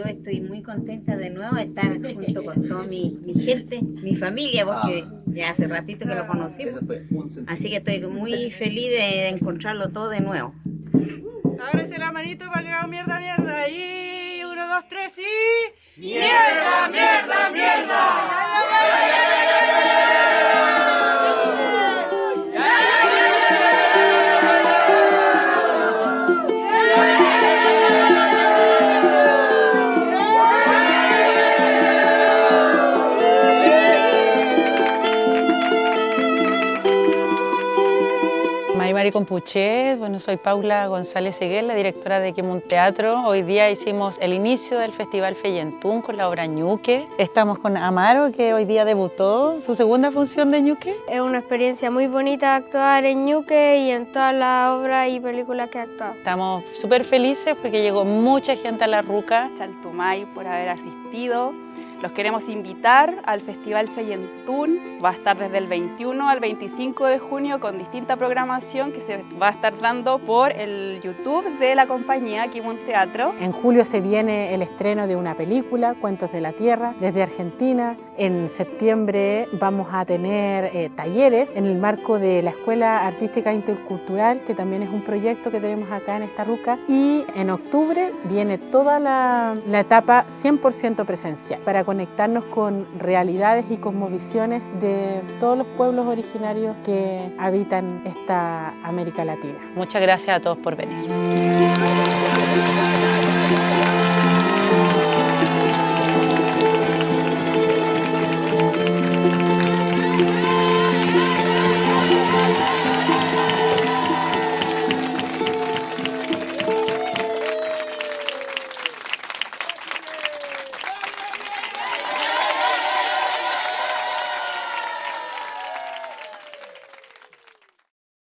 yo estoy muy contenta de nuevo de estar junto con toda mi gente, mi familia, porque ya hace ratito que lo conocimos. Así que estoy muy feliz de encontrarlo todo de nuevo. Ábrese la manito para que haga mierda, mierda. Y 1, 2, 3 y... ¡Mierda, mierda, mierda! Mari Compuché, bueno, soy Paula González Seguel, la directora de Quemón Teatro. Hoy día hicimos el inicio del Festival Feyentún con la obra Ñuque. Estamos con Amaro, que hoy día debutó su segunda función de Ñuque. Es una experiencia muy bonita actuar en Ñuque y en todas las obras y películas que he actuado. Estamos súper felices porque llegó mucha gente a La Ruca. Chaltumay por haber asistido. Los queremos invitar al Festival Feyentún. Va a estar desde el 21 al 25 de junio con distinta programación que se va a estar dando por el YouTube de la compañía Quemón Teatro. En julio se viene el estreno de una película, Cuentos de la Tierra, desde Argentina. En septiembre vamos a tener talleres en el marco de la Escuela Artística Intercultural, que también es un proyecto que tenemos acá en esta ruca. Y en octubre viene toda la etapa 100% presencial para conectarnos con realidades y cosmovisiones de todos los pueblos originarios que habitan esta América Latina. Muchas gracias a todos por venir.